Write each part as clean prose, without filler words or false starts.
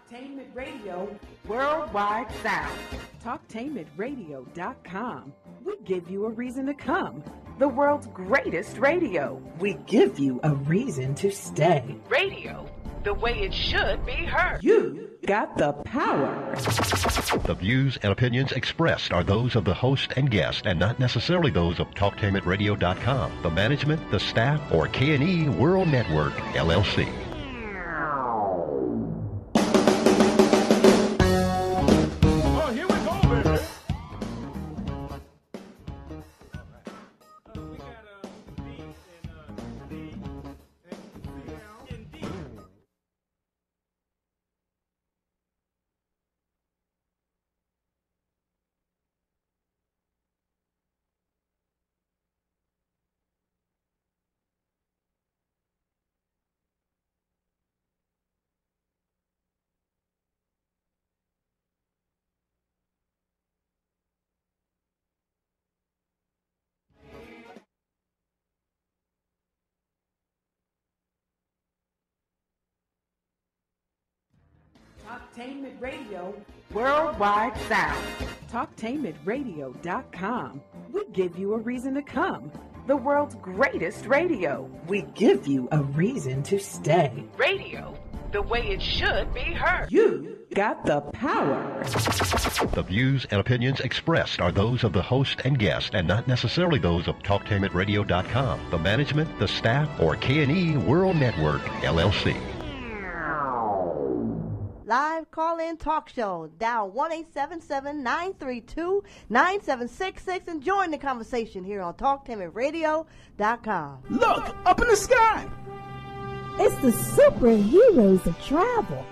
Talktainment Radio, worldwide sound. Talktainmentradio.com. We give you a reason to come. The world's greatest radio. We give you a reason to stay. Radio, the way it should be heard. You got the power. The views and opinions expressed are those of the host and guest and not necessarily those of TalkTainmentRadio.com, the management, the staff, or K&E World Network, LLC. Talktainment Radio, worldwide sound. Talktainmentradio.com. We give you a reason to come. The world's greatest radio. We give you a reason to stay. Radio, the way it should be heard. You got the power. The views and opinions expressed are those of the host and guest and not necessarily those of TalkTainmentRadio.com, the management, the staff, or K&E World Network, LLC. Live call-in talk show. Dial 1-877-932-9766 and join the conversation here on TalkTainmentRadio.com. Look, up in the sky. It's the superheroes of travel.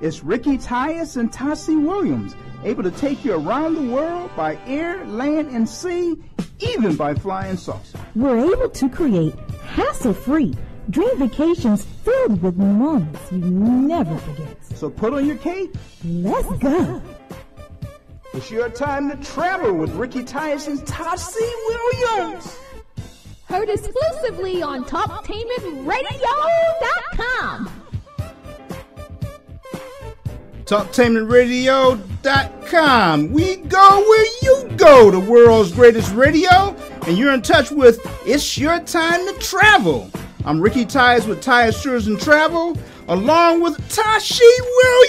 It's Ricky Tyus and TOSCI Williams, able to take you around the world by air, land, and sea, even by flying saucer. We're able to create hassle-free dream vacations filled with moments you never forget. So put on your cape. Let's go. It's your time to travel with Ricky Tyus and TOSCI Williams. Heard exclusively on TalkTainmentRadio.com. TalkTainmentRadio.com. We go where you go, the world's greatest radio, and you're in touch with It's Your Time to Travel. I'm Ricky Tyus with Tyus Tours and Travel, along with TOSCI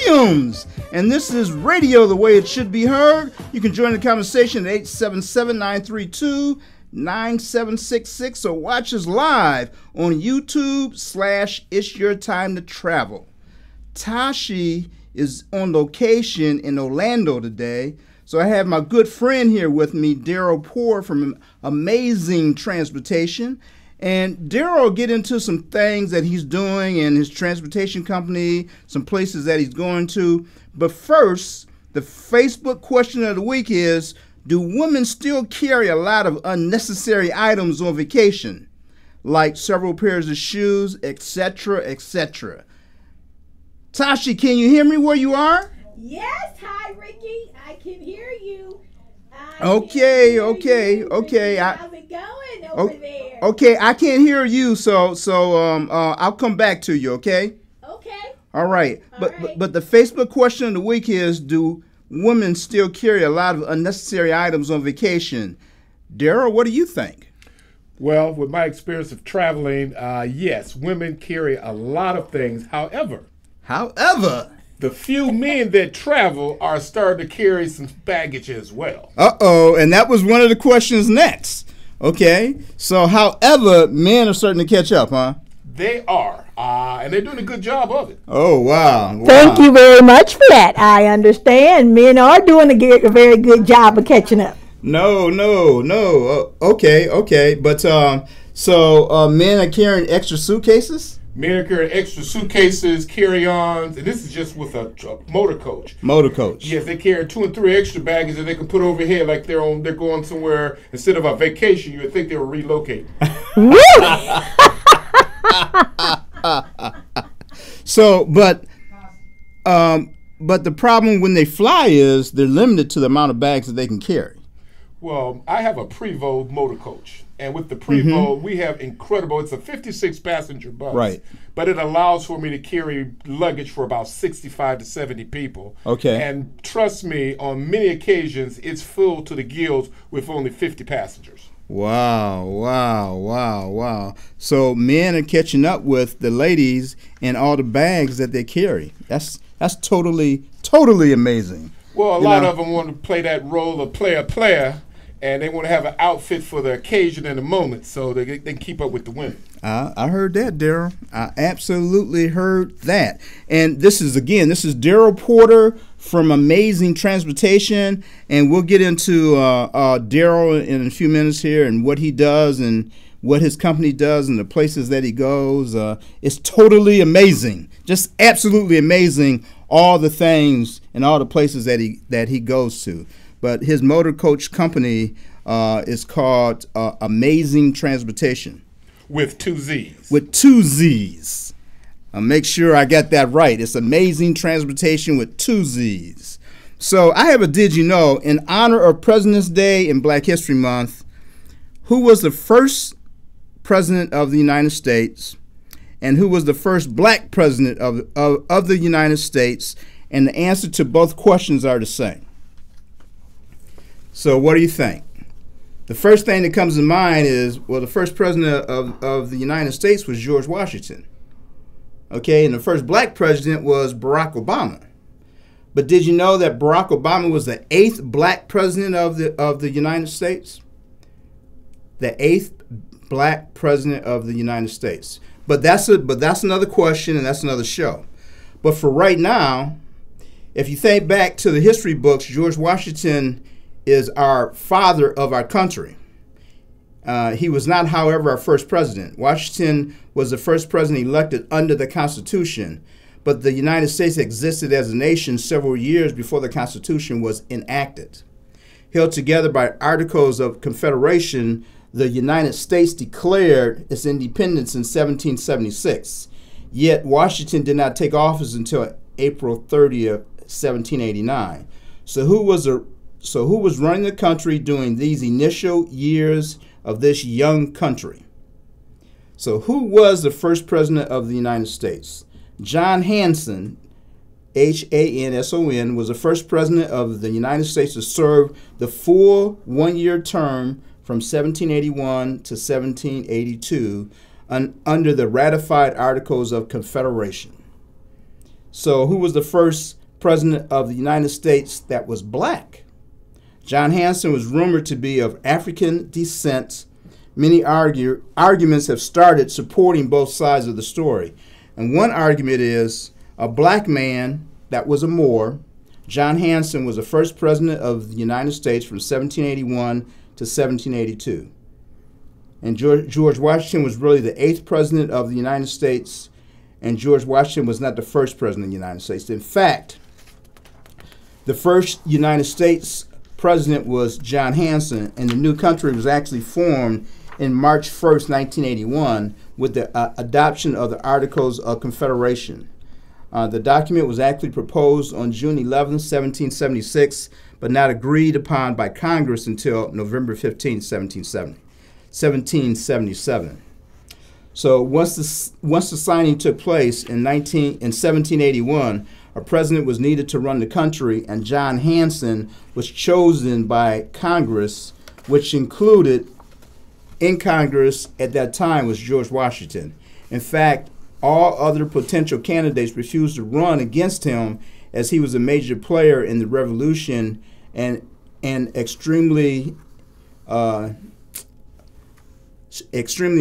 Williams. And this is radio the way it should be heard. You can join the conversation at 877-932-9766 or watch us live on YouTube/It's Your Time to Travel. TOSCI is on location in Orlando today. So I have my good friend here with me, Daryl Poor from Amazing Transportation. And Daryl will get into some things that he's doing in his transportation company, some places that he's going to. But first, the Facebook question of the week is, do women still carry a lot of unnecessary items on vacation, like several pairs of shoes, etc., etc.? TOSCI, can you hear me where you are? Yes, hi, Ricky. I can hear you. Okay. How's it going over there? Okay, I can't hear you, so I'll come back to you. Okay. Okay. All right. But the Facebook question of the week is: do women still carry a lot of unnecessary items on vacation? Daryl, what do you think? Well, with my experience of traveling, yes, women carry a lot of things. However, the few men that travel are starting to carry some baggage as well. Uh-oh, and that was one of the questions next. Okay, so however, men are starting to catch up, huh? They are, and they're doing a good job of it. Oh, wow. Thank you very much for that. I understand men are doing a very good job of catching up. No. Okay. But so men are carrying extra suitcases? Men are carrying extra suitcases, carry-ons, and this is just with a motor coach. Motor coach. Yes, they carry 2 and 3 extra baggage that they can put overhead like they're going somewhere. Instead of a vacation, you would think they were relocating. Really? So, but the problem when they fly is they're limited to the amount of bags that they can carry. Well, I have a Prevost motor coach. And with the Prevost, we have incredible, it's a 56-passenger bus. Right. But it allows for me to carry luggage for about 65 to 70 people. Okay. And trust me, on many occasions, it's full to the gills with only 50 passengers. Wow, wow, wow, wow. So men are catching up with the ladies and all the bags that they carry. That's totally amazing. Well, a lot of them want to play that role of player, and they want to have an outfit for the occasion and the moment so they can keep up with the women. I heard that, Daryl. I absolutely heard that. And this is Daryl Porter from Amazing Transportation, and we'll get into Daryl in a few minutes here and what he does and what his company does and the places that he goes. It's totally amazing, just absolutely amazing, all the things and all the places that he goes to. But his motor coach company is called Amazing Transportation. With 2 Z's. With 2 Z's. Make sure I got that right. It's Amazing Transportation with 2 Z's. So I have a Did You Know? In honor of President's Day and Black History Month, who was the first president of the United States and who was the first black president of the United States? And the answer to both questions are the same. So what do you think? The first thing that comes to mind is, well, the first president of the United States was George Washington. Okay, and the first black president was Barack Obama. But did you know that Barack Obama was the 8th black president of the United States? The 8th black president of the United States. But that's another question, and that's another show. But for right now, if you think back to the history books, George Washington is our father of our country. He was not, however, our first president. Washington was the first president elected under the Constitution, but the United States existed as a nation several years before the Constitution was enacted. Held together by Articles of Confederation, the United States declared its independence in 1776. Yet Washington did not take office until April 30th, 1789. So who was running the country during these initial years of this young country? So who was the first president of the United States? John Hanson, Hanson, was the first president of the United States to serve the full one-year term from 1781 to 1782 under the ratified Articles of Confederation. So who was the first president of the United States that was black? John Hanson was rumored to be of African descent. Many arguments have started supporting both sides of the story. And one argument is a black man that was a Moor. John Hanson was the first president of the United States from 1781 to 1782. And George Washington was really the 8th president of the United States, and George Washington was not the first president of the United States. In fact, the first United States president was John Hanson, and the new country was actually formed in March 1st, 1981, with the adoption of the Articles of Confederation. The document was actually proposed on June 11, 1776, but not agreed upon by Congress until November 15, 1777. So once the signing took place in 1781, a president was needed to run the country, and John Hanson was chosen by Congress, which included in Congress at that time was George Washington. In fact, all other potential candidates refused to run against him, as he was a major player in the Revolution and an extremely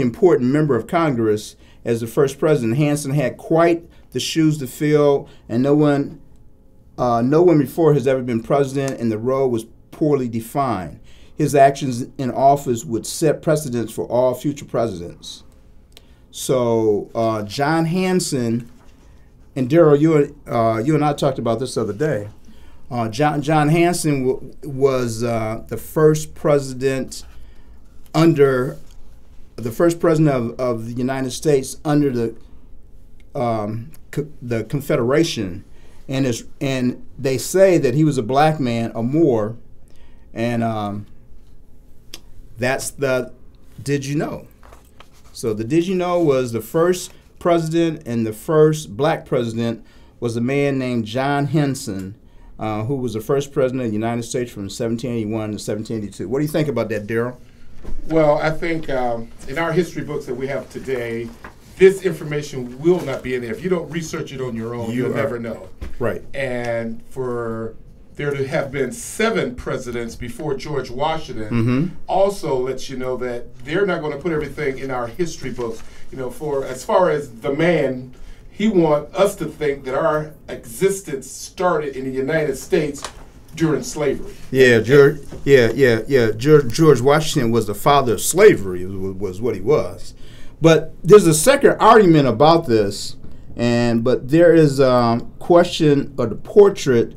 important member of Congress. As the first president, Hanson had quite the shoes to fill, and no one before has ever been president, and the role was poorly defined. His actions in office would set precedents for all future presidents. So John Hanson, and Daryl, you and I talked about this the other day. John Hanson was the first president of the United States under the Confederation, and they say that he was a black man, a Moor, and that's the Did you know? So the Did you know was the first president, and the first black president was a man named John Henson, who was the first president of the United States from 1781 to 1782. What do you think about that, Daryl? Well, I think in our history books that we have today, this information will not be in there. If you don't research it on your own, you'll never know. Right. And for there to have been 7 presidents before George Washington also lets you know that they're not going to put everything in our history books. You know, for as far as the man, he wants us to think that our existence started in the United States during slavery. George Washington was the father of slavery, was what he was. But there's a second argument about this, but there is a question of the portrait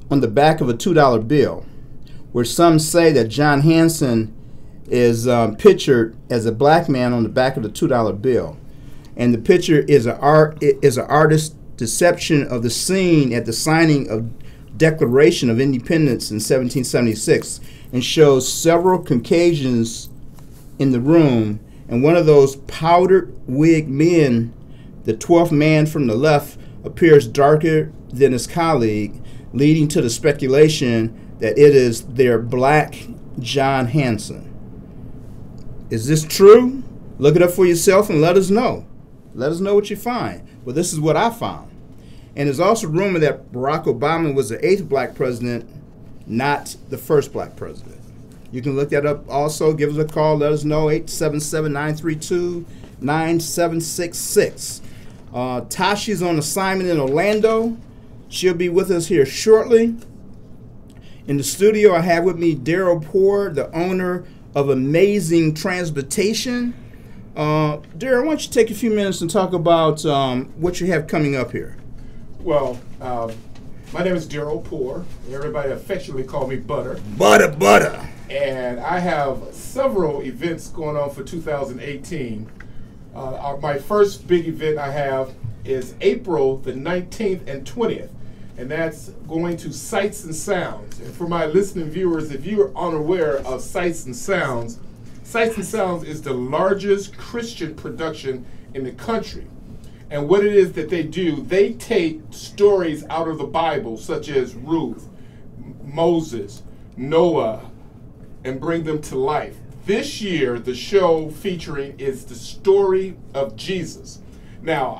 on the back of a $2 bill, where some say that John Henson is pictured as a black man on the back of the $2 bill, and the picture is an artist's deception of the scene at the signing of Declaration of Independence in 1776, and shows several Caucasians in the room, and one of those powdered wig men, the 12th man from the left, appears darker than his colleague, leading to the speculation that it is their black John Henson. Is this true? Look it up for yourself and let us know. Let us know what you find. Well, this is what I found. And there's also rumor that Barack Obama was the 8th black president, not the first black president. You can look that up also. Give us a call. Let us know. 877-932-9766. Tashi's on assignment in Orlando. She'll be with us here shortly. In the studio, I have with me Daryl Poor, the owner of Amazing Transportation. Daryl, why don't you take a few minutes and talk about what you have coming up here? Well, my name is Daryl Poor. Everybody affectionately call me Butter. Butter. And I have several events going on for 2018. My first big event I have is April the 19th and 20th. And that's going to Sights and Sounds. And for my listening viewers, if you are unaware of Sights and Sounds is the largest Christian production in the country. And what it is that they do, they take stories out of the Bible, such as Ruth, Moses, Noah, and bring them to life. This year, the show featuring is the story of Jesus. Now,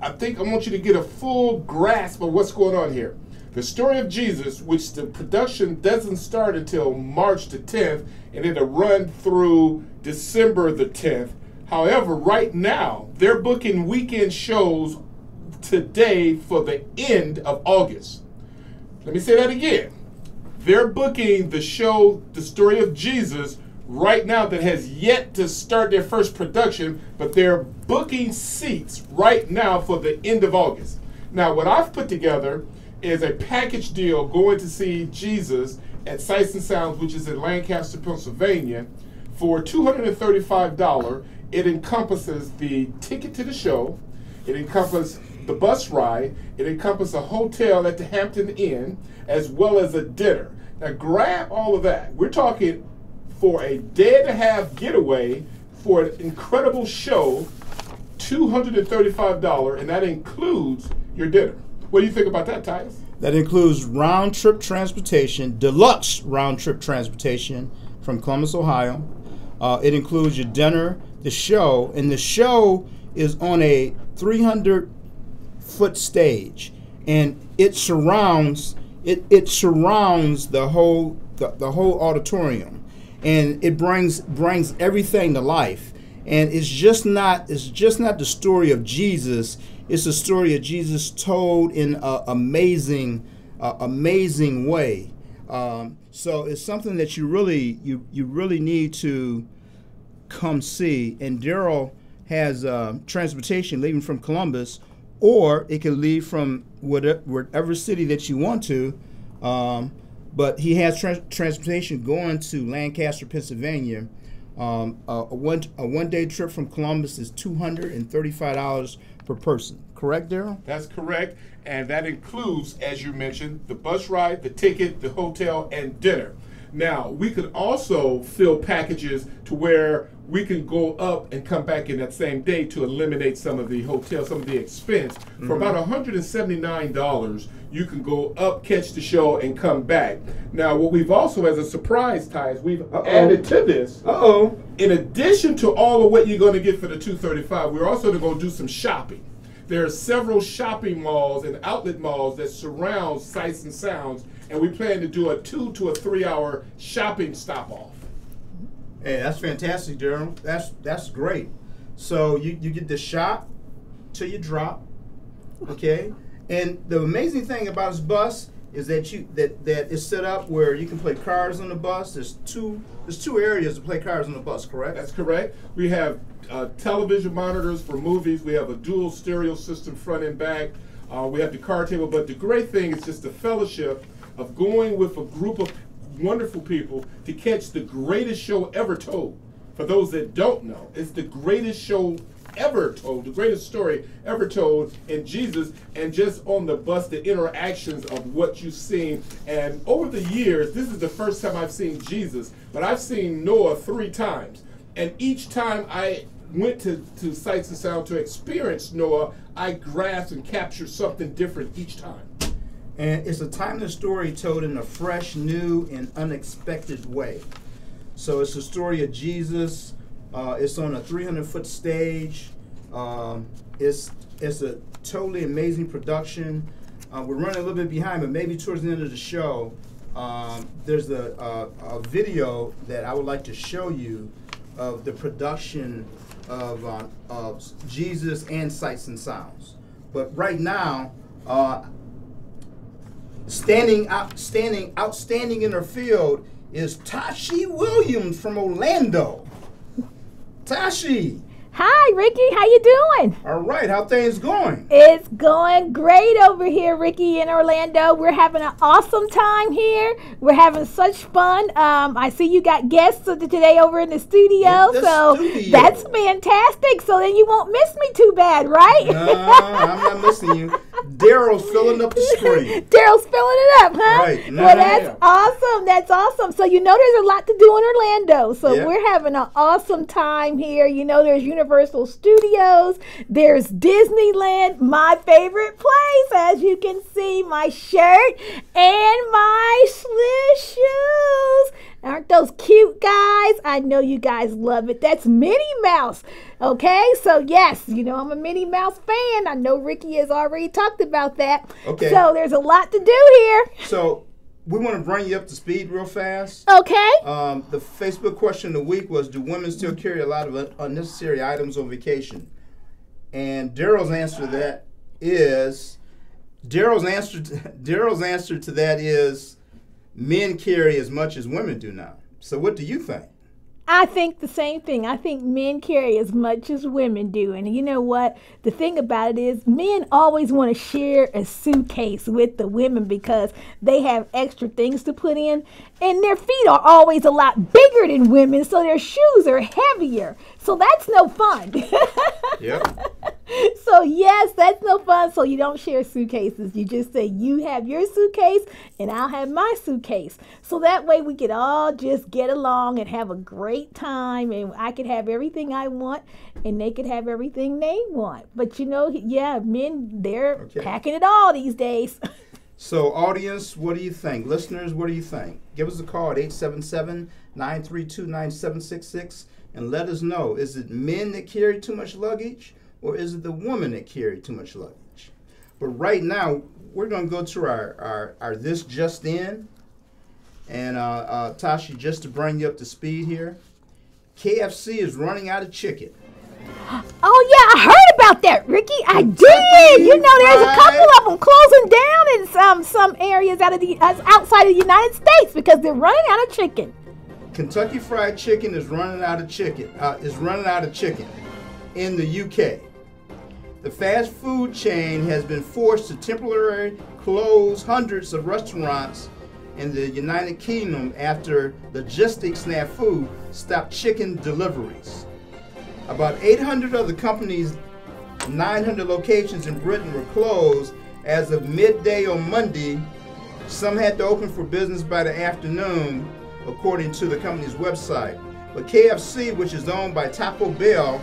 I think I want you to get a full grasp of what's going on here. The story of Jesus, which the production doesn't start until March the 10th, and it'll run through December the 10th. However, right now, they're booking weekend shows today for the end of August. Let me say that again. They're booking the show, The Story of Jesus, right now that has yet to start their first production, but they're booking seats right now for the end of August. Now, what I've put together is a package deal going to see Jesus at Sights and Sounds, which is in Lancaster, Pennsylvania, for $235. It encompasses the ticket to the show, it encompasses the bus ride, it encompasses a hotel at the Hampton Inn, as well as a dinner. Now, grab all of that. We're talking for a day-and-a-half getaway for an incredible show, $235, and that includes your dinner. What do you think about that, Titus? That includes round-trip transportation, deluxe round-trip transportation from Columbus, Ohio. It includes your dinner, the show, and the show is on a 300-foot stage, and it surrounds the whole auditorium. And it brings everything to life, and it's just not the story of Jesus. It's the story of Jesus told in an amazing way. So it's something that you really need to come see. And Daryl has transportation leaving from Columbus, or it can leave from whatever city that you want to. But he has transportation going to Lancaster, Pennsylvania. A one-day trip from Columbus is $235 per person. Correct, Daryl? That's correct. And that includes, as you mentioned, the bus ride, the ticket, the hotel, and dinner. Now, we could also fill packages to where we can go up and come back in that same day to eliminate some of the hotel, some of the expense. For about $179, you can go up, catch the show, and come back. Now, what we've also, as a surprise, Ty, is we've added to this. In addition to all of what you're going to get for the $235, we're also going to do some shopping. There are several shopping malls and outlet malls that surround Sights and Sounds, and we plan to do a 2 to 3 hour shopping stop-off. Hey, that's fantastic, Daryl. That's great. So you get the shop till you drop, okay? And the amazing thing about this bus is that it's set up where you can play cards on the bus. There's two areas to play cards on the bus, correct? That's correct. We have television monitors for movies. We have a dual stereo system front and back. We have the card table. But the great thing is just the fellowship of going with a group of wonderful people to catch the greatest show ever told. For those that don't know, it's the greatest show ever told, the greatest story ever told in Jesus, and just on the bus, the interactions of what you've seen. And over the years, this is the first time I've seen Jesus, but I've seen Noah 3 times. And each time I went to Sights and Sound to experience Noah, I grasped and captured something different each time. And it's a timeless story told in a fresh, new, and unexpected way. So it's the story of Jesus. It's on a 300-foot stage. It's a totally amazing production. We're running a little bit behind, but maybe towards the end of the show, there's a video that I would like to show you of the production of Jesus and Sights and Sounds. But right now, outstanding in her field is TOSCI Williams from Orlando. TOSCI. Hi, Ricky. How you doing? All right. How things going? It's going great over here, Ricky, in Orlando. We're having an awesome time here. We're having such fun. I see you got guests today over in the studio, that's fantastic. So then you won't miss me too bad, right? No, I'm not missing you. Daryl's filling up the screen. Daryl's filling it up, huh? Right. Well, that's awesome. That's awesome. So you know there's a lot to do in Orlando. So we're having an awesome time here. You know there's Universal Studios. There's Disneyland, my favorite place. As you can see, my shirt and my shoes. Aren't those cute, guys? I know you guys love it. That's Minnie Mouse. Okay, so yes, you know I'm a Minnie Mouse fan. I know Ricky has already talked about that. Okay. So there's a lot to do here. So we want to bring you up to speed real fast. Okay. The Facebook question of the week was, do women still carry a lot of unnecessary items on vacation? And Daryl's answer to that is, men carry as much as women do now. So what do you think? I think the same thing. I think men carry as much as women do. And you know what? The thing about it is men always want to share a suitcase with the women because they have extra things to put in. And their feet are always a lot bigger than women, so their shoes are heavier. So that's no fun. Yep. So yes, that's no fun. So you don't share suitcases. You just say you have your suitcase and I'll have my suitcase. So that way we could all just get along and have a great time, and I could have everything I want and they could have everything they want. But you know, yeah, men, they're packing it all these days. So audience, what do you think? Listeners, what do you think? Give us a call at 877-932-9766 and let us know, is it men that carry too much luggage or is it the woman that carry too much luggage? But right now, we're going to go to our This Just In. And TOSCI, just to bring you up to speed here, KFC is running out of chicken. Oh, yeah, I heard about that, Ricky. I did. You know, there's a couple of them closing down in some areas outside of the United States because they're running out of chicken. Kentucky Fried Chicken is running out of chicken. In the UK. The fast food chain has been forced to temporarily close hundreds of restaurants in the United Kingdom after logistics snafu stopped chicken deliveries. About 800 of the company's 900 locations in Britain were closed as of midday on Monday. Some had to open for business by the afternoon, according to the company's website. But KFC, which is owned by Taco Bell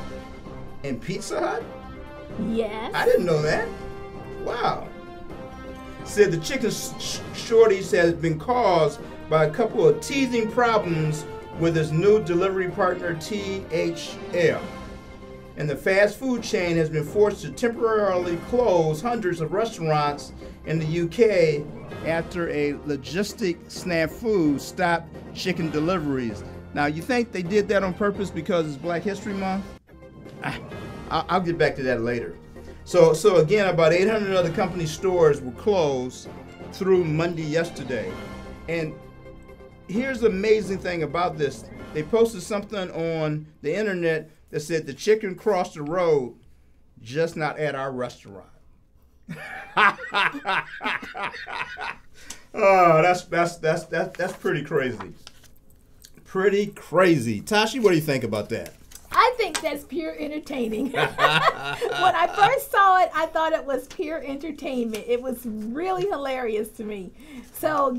and Pizza Hut? Yes. I didn't know that. Wow. Said the chicken shortage has been caused by a couple of teething problems with its new delivery partner, THL. And the fast food chain has been forced to temporarily close hundreds of restaurants in the UK after a logistic snafu stopped chicken deliveries. Now, you think they did that on purpose because it's Black History Month? I'll get back to that later. So again, about 800 other company stores were closed through Monday yesterday. And here's the amazing thing about this. They posted something on the internet that said the chicken crossed the road, just not at our restaurant. Oh, that's pretty crazy. Pretty crazy. Tashi, what do you think about that? I think that's pure entertaining. When I first saw it, I thought it was pure entertainment. It was really hilarious to me. So,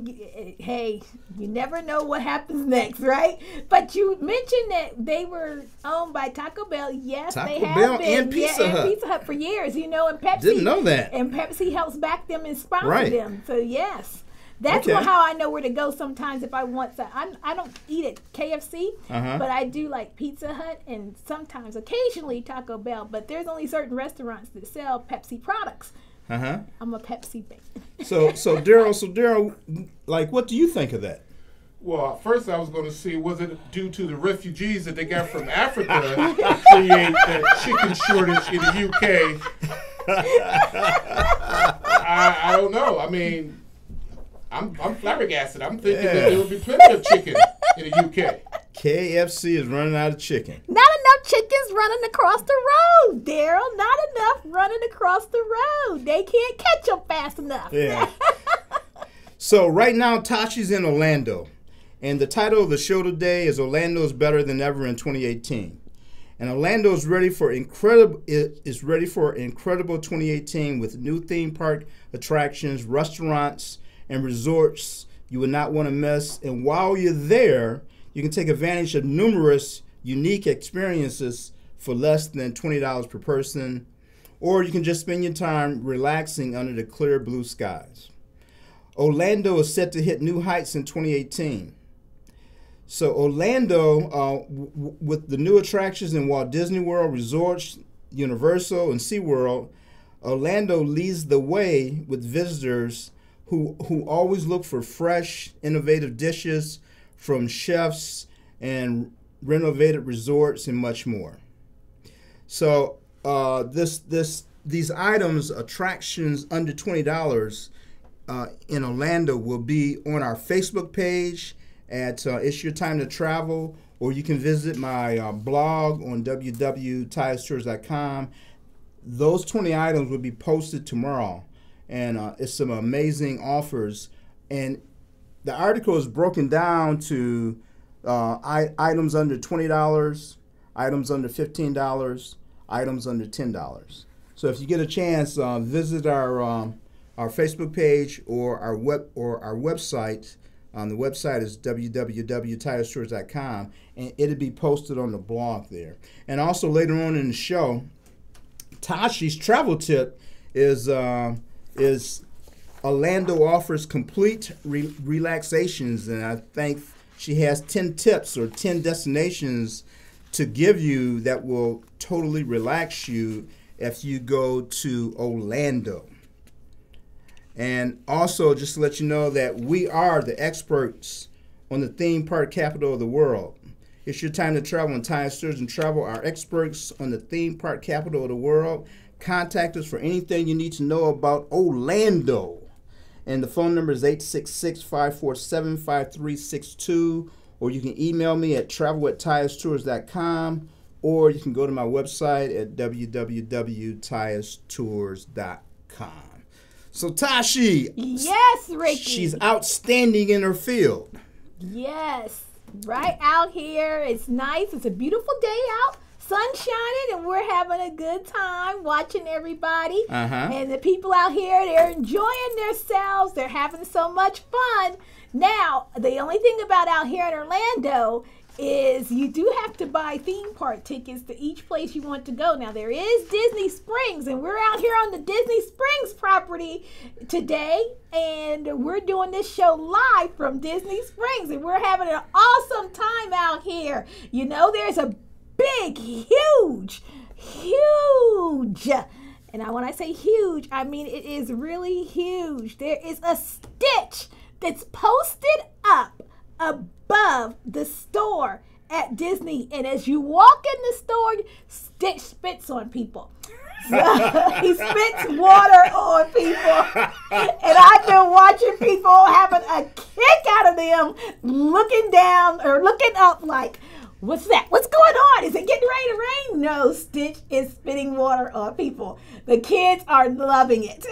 hey, you never know what happens next, right? But you mentioned that they were owned by Taco Bell. Yes, they have Bell been. And Pizza Hut. And Pizza Hut for years, and Pepsi. Didn't know that. And Pepsi helps back them and sponsor them. So, yes. That's how I know where to go sometimes if I want some. I don't eat at KFC, but I do like Pizza Hut and sometimes, occasionally, Taco Bell. But there's only certain restaurants that sell Pepsi products. I'm a Pepsi fan. So Daryl, like, what do you think of that? Well, first I was going to see, was it due to the refugees that they got from Africa to create that chicken shortage in the UK? I don't know. I mean, I'm flabbergasted. I'm thinking that there will be plenty of chicken in the UK. KFC is running out of chicken. Not enough chickens running across the road, Daryl. Not enough running across the road. They can't catch them fast enough. Yeah. So right now, Tashi's in Orlando. And the title of the show today is Orlando is Better Than Ever in 2018. And Orlando is ready for incredible 2018 with new theme park attractions, restaurants, and resorts you would not want to miss. And while you're there, you can take advantage of numerous unique experiences for less than $20 per person, or you can just spend your time relaxing under the clear blue skies. Orlando is set to hit new heights in 2018. So Orlando, with the new attractions in Walt Disney World, resorts, Universal, and SeaWorld, Orlando leads the way with visitors who always look for fresh, innovative dishes from chefs and renovated resorts and much more. So these items, attractions under $20 in Orlando, will be on our Facebook page at It's Your Time to Travel, or you can visit my blog on www.tiestours.com. Those 20 items will be posted tomorrow, and it's some amazing offers. And the article is broken down to items under $20, items under $15, items under $10. So if you get a chance, visit our Facebook page or our website. The website is www.tiestours.com, and it'll be posted on the blog there. And also later on in the show, Tashi's travel tip is Orlando offers complete relaxations, and I think she has 10 tips or 10 destinations to give you that will totally relax you if you go to Orlando. And also, just to let you know that we are the experts on the theme park capital of the world. It's your time to travel, and Tires Tours and Travel are experts on the theme park capital of the world. Contact us for anything you need to know about Orlando. And the phone number is 866-547-5362, or you can email me at travel@tirestours.com, or you can go to my website at www.tirestours.com. So Tashi, yes, Ricky, she's outstanding in her field. Yes, right out here. It's nice. It's a beautiful day out. Sun shining, and we're having a good time watching everybody. And the people out here, they're enjoying themselves. They're having so much fun. Now, the only thing about out here in Orlando is you do have to buy theme park tickets to each place you want to go. Now, there is Disney Springs, and we're out here on the Disney Springs property today, and we're doing this show live from Disney Springs, and we're having an awesome time out here. You know, there's a big, huge, and when I say huge, I mean it is really huge. There is a Stitch that's posted up above the store at Disney, and as you walk in the store, Stitch spits on people. He spits water on people, and I've been watching people having a kick out of them, looking down or looking up like, what's that? What's going on? Is it getting ready to rain? No, Stitch is spitting water on people. The kids are loving it.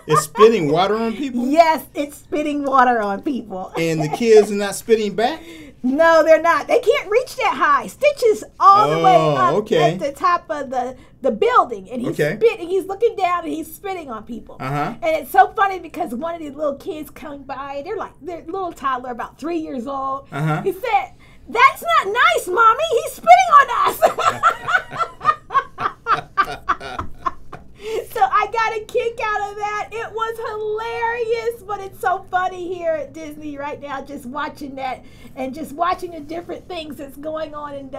It's spitting water on people? Yes, it's spitting water on people. And the kids are not spitting back? No, they're not. They can't reach that high. Stitch is all the way up at the top of the building, and he's looking down and he's spitting on people. And it's so funny because one of these little kids coming by, they're little toddler, about 3 years old. He said, "That's not nice, Mommy. He's spitting on us." So I got a kick out of that. It was hilarious, but it's so funny here at Disney right now, just watching that and just watching the different things that's going on. And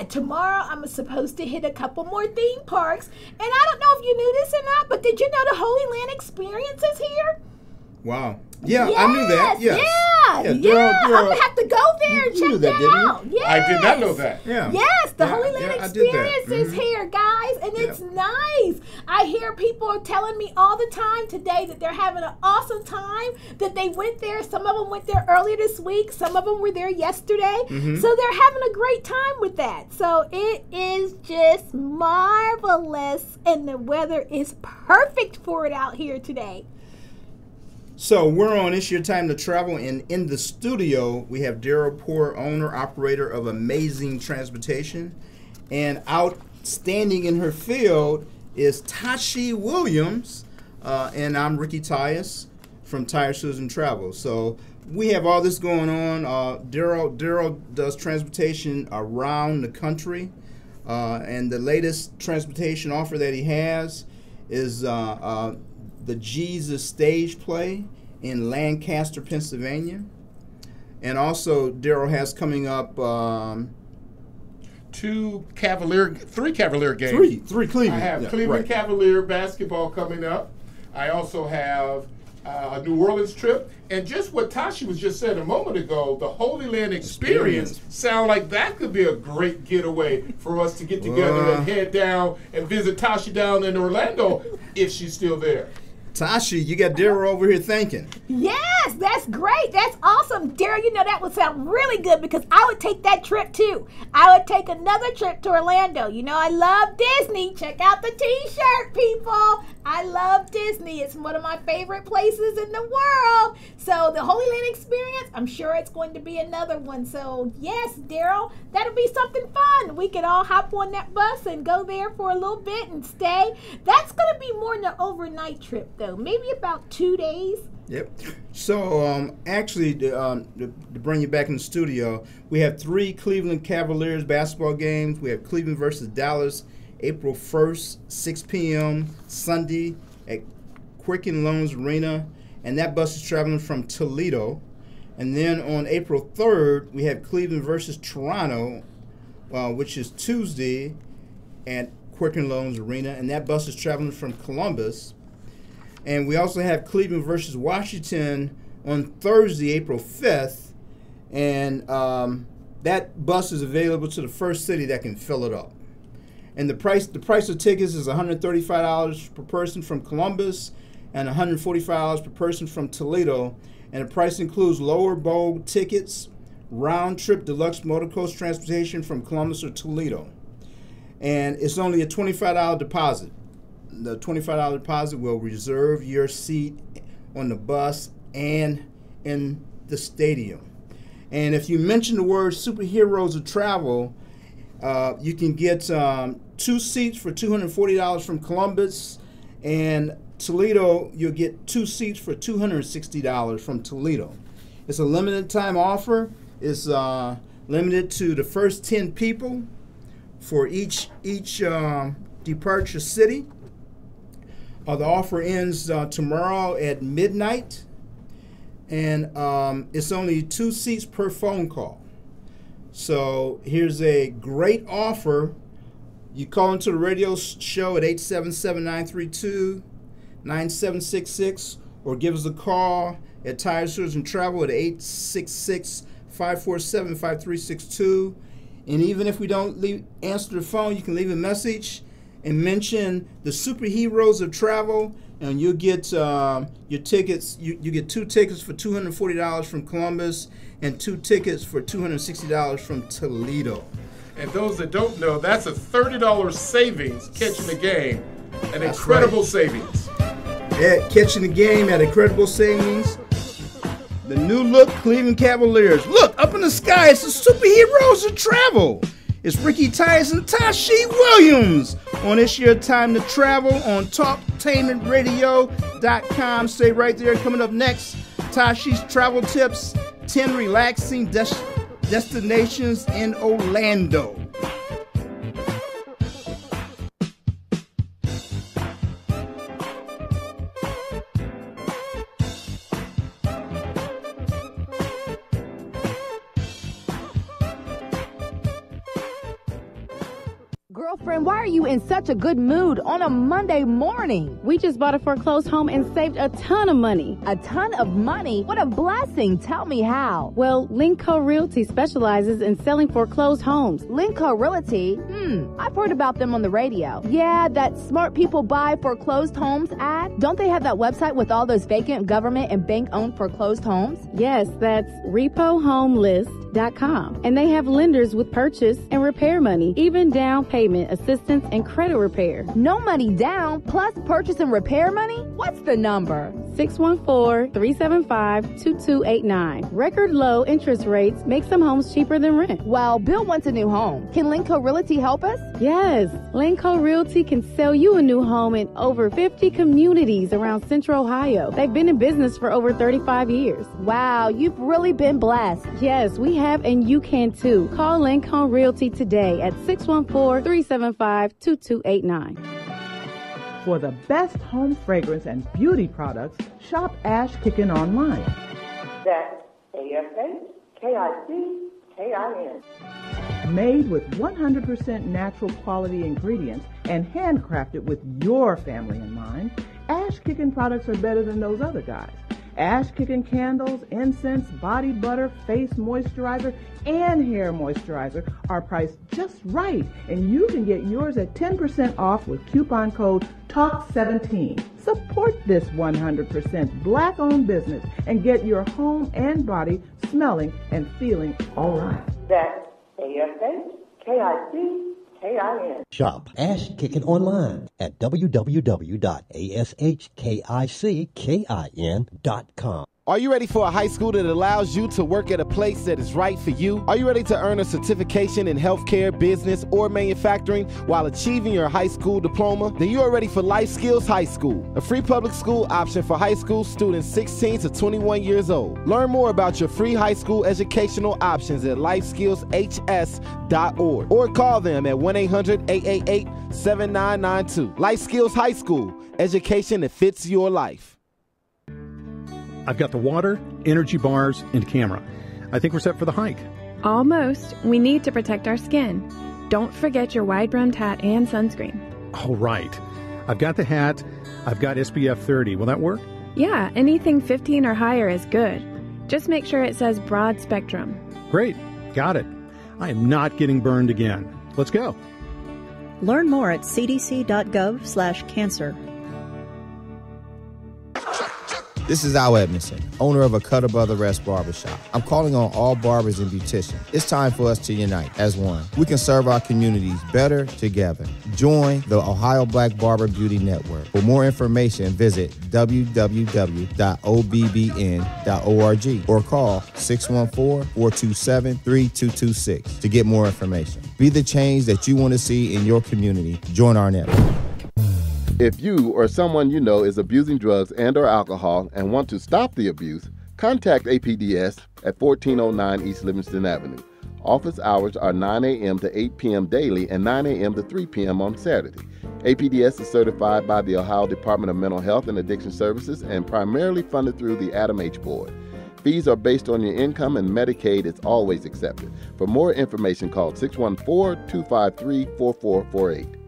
tomorrow I'm supposed to hit a couple more theme parks. And I don't know if you knew this or not, but did you know the Holy Land Experience is here? Wow. Yeah, yes, I knew that. Yes. I'm going to have to go there and check that out. Yes. I did not know that. Yeah. Yes, the Holy Land Experience is here, guys, and it's nice. I hear people are telling me all the time today that they're having an awesome time, that they went there. Some of them went there earlier this week. Some of them were there yesterday. So they're having a great time with that. So it is just marvelous, and the weather is perfect for it out here today. So we're on It's Your Time to Travel, and in the studio we have Daryl Poor, owner, operator of Amazing Transportation, and outstanding in her field is TOSCI Williams, and I'm Ricky Tyus from Tire Susan Travel. So we have all this going on. Daryl does transportation around the country, and the latest transportation offer that he has is the Jesus stage play in Lancaster, Pennsylvania. And also Daryl has coming up three Cavalier games. Three Cleveland. I have Cleveland Cavalier basketball coming up. I also have a New Orleans trip. And just what Tashi was just saying a moment ago, the Holy Land Experience sound like that could be a great getaway for us to get together and head down and visit Tashi down in Orlando if she's still there. Tashi, you got Daryl over here thinking. Yes, that's great. That's awesome. Daryl, you know that would sound really good because I would take that trip too. I would take another trip to Orlando. You know, I love Disney. Check out the t-shirt, people. I love Disney. It's one of my favorite places in the world. So the Holy Land Experience, I'm sure it's going to be another one. So yes, Daryl, that'll be something fun. We could all hop on that bus and go there for a little bit and stay. That's going to be more than an overnight trip, though. Maybe about 2 days. Yep. So actually, to bring you back in the studio, we have 3 Cleveland Cavaliers basketball games. We have Cleveland versus Dallas, April 1st, 6 p.m. Sunday at Quicken Loans Arena, and that bus is traveling from Toledo. And then on April 3rd, we have Cleveland versus Toronto, which is Tuesday at Quicken Loans Arena, and that bus is traveling from Columbus. And we also have Cleveland versus Washington on Thursday, April 5th, and that bus is available to the first city that can fill it up. And the price of tickets is $135 per person from Columbus and $145 per person from Toledo. And the price includes lower bowl tickets, round-trip deluxe motor coach transportation from Columbus or Toledo. And it's only a $25 deposit. The $25 deposit will reserve your seat on the bus and in the stadium. And if you mention the word Superheroes of Travel, you can get 2 seats for $240 from Columbus, and Toledo, you'll get 2 seats for $260 from Toledo. It's a limited time offer. It's limited to the first 10 people for each departure city. The offer ends tomorrow at midnight, and it's only 2 seats per phone call. So here's a great offer. You call into the radio show at 877-932-9766, or give us a call at Tires, Tours, and Travel at 866-547-5362. And even if we don't answer the phone, you can leave a message and mention the superheroes of travel, and you'll get your tickets. You get 2 tickets for $240 from Columbus and 2 tickets for $260 from Toledo. And those that don't know, that's a $30 savings catching the game. An That's incredible right. savings. Yeah, catching the game at incredible savings. The new look Cleveland Cavaliers. Look, up in the sky, it's the superheroes of travel. It's Ricky Tice and Tashi Williams on It's Your Time to Travel on TalkTainmentRadio.com. Stay right there. Coming up next, Tashi's travel tips, 10 relaxing destinations in Orlando. Girlfriend, why are you in such a good mood on a Monday morning? We just bought a foreclosed home and saved a ton of money. A ton of money? What a blessing. Tell me how. Well, Linco Realty specializes in selling foreclosed homes. Linco Realty? I've heard about them on the radio. Yeah, that smart people buy foreclosed homes ad. Don't they have that website with all those vacant government and bank-owned foreclosed homes? Yes, that's repohomelist.com. And they have lenders with purchase and repair money, even down payment assistance and credit repair. No money down, plus purchase and repair money? What's the number? 614-375-2289. Record low interest rates make some homes cheaper than rent. Well, Bill wants a new home. Can Linco Realty help us? Yes, Linco Realty can sell you a new home in over 50 communities around Central Ohio. They've been in business for over 35 years. Wow, you've really been blessed. Yes, we have, and you can too. Call Lincoln Realty today at 614-375-2289. For the best home fragrance and beauty products, shop Ash Kickin online. That's ASHKICKIN. Made with 100% natural quality ingredients and handcrafted with your family in mind, Ash Kickin products are better than those other guys. Ash Kickin candles, incense, body butter, face moisturizer, and hair moisturizer are priced just right, and you can get yours at 10% off with coupon code TALK17. Support this 100% black-owned business and get your home and body smelling and feeling all right. That's ASHKICKIN. Shop Ash Kickin online at www.ashkickin.com. Are you ready for a high school that allows you to work at a place that is right for you? Are you ready to earn a certification in healthcare, business, or manufacturing while achieving your high school diploma? Then you are ready for Life Skills High School, a free public school option for high school students 16 to 21 years old. Learn more about your free high school educational options at lifeskillshs.org or call them at 1-800-888-7992. Life Skills High School, education that fits your life. I've got the water, energy bars, and camera. I think we're set for the hike. Almost. We need to protect our skin. Don't forget your wide-brimmed hat and sunscreen. All right. I've got the hat. I've got SPF 30. Will that work? Yeah, anything 15 or higher is good. Just make sure it says broad spectrum. Great. Got it. I am not getting burned again. Let's go. Learn more at cdc.gov/cancer. This is Al Edmondson, owner of a Cutter Brother Rest Barbershop. I'm calling on all barbers and beauticians. It's time for us to unite as one. We can serve our communities better together. Join the Ohio Black Barber Beauty Network. For more information, visit www.obbn.org or call 614-427-3226 to get more information. Be the change that you want to see in your community. Join our network. If you or someone you know is abusing drugs and or alcohol and want to stop the abuse, contact APDS at 1409 East Livingston Avenue. Office hours are 9 a.m. to 8 p.m. daily and 9 a.m. to 3 p.m. on Saturday. APDS is certified by the Ohio Department of Mental Health and Addiction Services and primarily funded through the Adam H. Board. Fees are based on your income and Medicaid is always accepted. For more information, call 614-253-4448.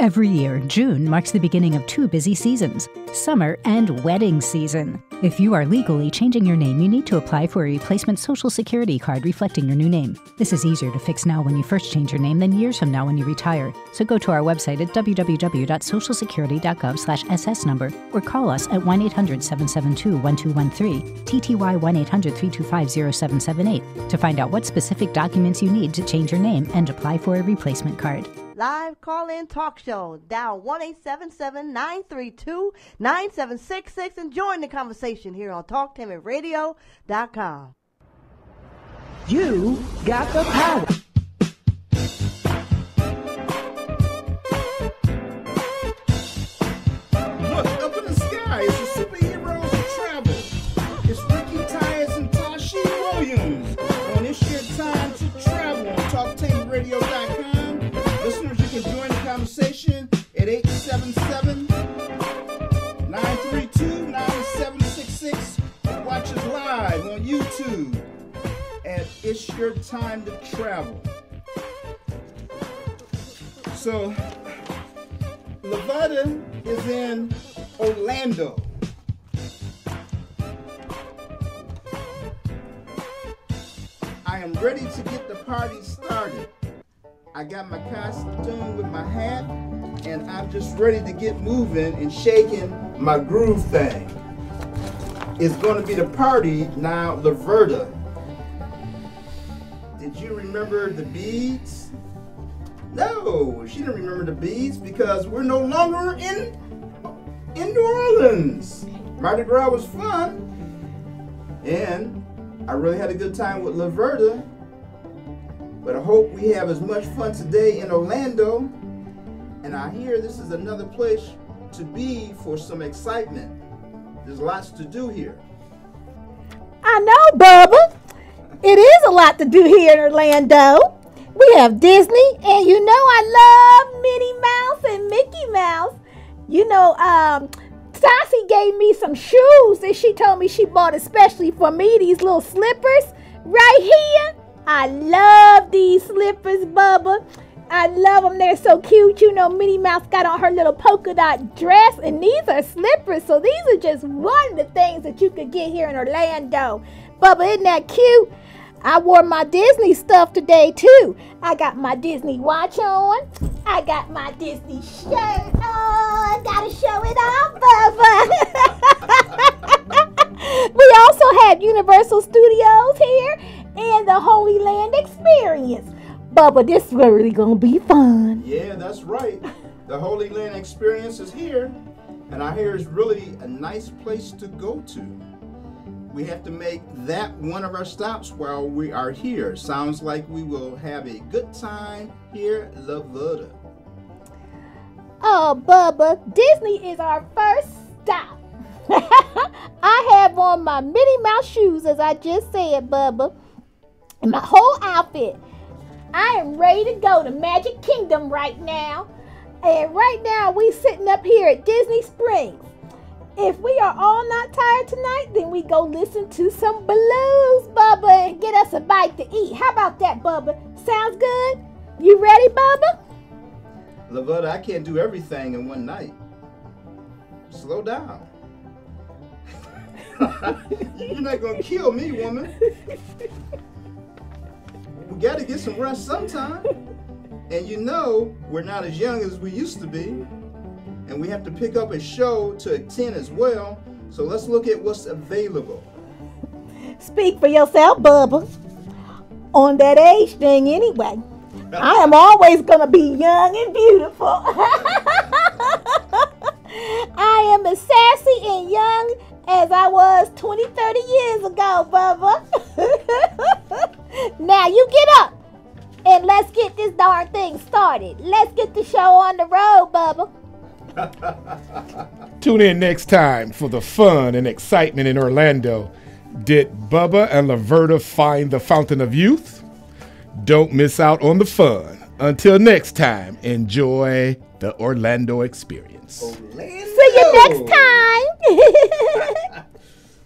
Every year, June marks the beginning of two busy seasons, summer and wedding season. If you are legally changing your name, you need to apply for a replacement Social Security card reflecting your new name. This is easier to fix now when you first change your name than years from now when you retire. So go to our website at www.socialsecurity.gov/SS number or call us at 1-800-772-1213, TTY 1-800-325-0778 to find out what specific documents you need to change your name and apply for a replacement card. Live call-in talk show. Dial 1-877-932-9766 and join the conversation here on TalkTimidRadio.com. You got the power. Look up in the sky. It's the superheroes of travel. It's Ricky Tyus and Tashi Williams on It's Your Time to Travel on TalkTimidRadio.com. Listeners, you can join the conversation at 877-932-9766. Watch us live on YouTube at It's Your Time to Travel. So, Lavada is in Orlando. I am ready to get the party started. I got my costume with my hat, and I'm just ready to get moving and shaking my groove thing. It's going to be the party now, Laverta. Did you remember the beads? No, she didn't remember the beads because we're no longer in New Orleans. Mardi Gras was fun, and I really had a good time with Laverta. But I hope we have as much fun today in Orlando. And I hear this is another place to be for some excitement. There's lots to do here. I know, Bubba. It is a lot to do here in Orlando. We have Disney, and you know I love Minnie Mouse and Mickey Mouse. You know, Stassi gave me some shoes that she told me she bought especially for me, these little slippers right here. I love these slippers, Bubba. I love them. They're so cute. You know, Minnie Mouse got on her little polka dot dress, and these are slippers. So these are just one of the things that you could get here in Orlando. Bubba, isn't that cute? I wore my Disney stuff today, too. I got my Disney watch on. I got my Disney shirt on. I gotta show it off, Bubba. We also had Universal Studios here and the Holy Land Experience. Bubba, this is really gonna be fun. Yeah, that's right. The Holy Land Experience is here, and I hear it's really a nice place to go to. We have to make that one of our stops while we are here. Sounds like we will have a good time here at Laverta. Oh, Bubba, Disney is our first stop. I have on my Minnie Mouse shoes, as I just said, Bubba. And my whole outfit. I am ready to go to Magic Kingdom right now. And right now we sitting up here at Disney Springs. If we are all not tired tonight, then we go listen to some blues, Bubba, and get us a bite to eat. How about that, Bubba? Sounds good? You ready, Bubba? Laverta, I can't do everything in one night. Slow down. You're not going to kill me, woman. We got to get some rest sometime. And you know, we're not as young as we used to be. And we have to pick up a show to attend as well. So let's look at what's available. Speak for yourself, Bubba. On that age thing anyway. I am always going to be young and beautiful. I am as sassy and young as I was 20, 30 years ago, Bubba. Now you get up and let's get this darn thing started. Let's get the show on the road, Bubba. Tune in next time for the fun and excitement in Orlando. Did Bubba and Laverta find the fountain of youth? Don't miss out on the fun. Until next time, enjoy the Orlando experience. See you next time.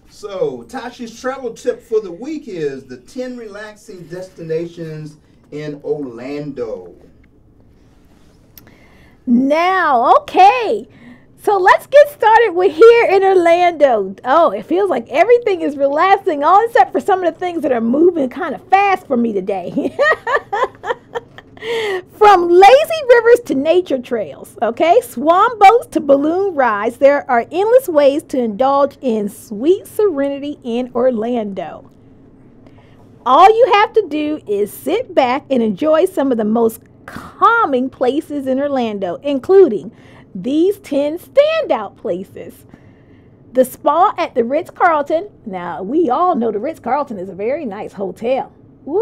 So, Tashi's travel tip for the week is the 10 relaxing destinations in Orlando. Now, okay. So let's get started with here in Orlando. Oh, it feels like everything is relaxing, all except for some of the things that are moving kind of fast for me today. From lazy rivers to nature trails, okay? Swan boats to balloon rides, there are endless ways to indulge in sweet serenity in Orlando. All you have to do is sit back and enjoy some of the most calming places in Orlando, including these 10 standout places. The spa at the Ritz-Carlton. Now, we all know the Ritz-Carlton is a very nice hotel. Woo!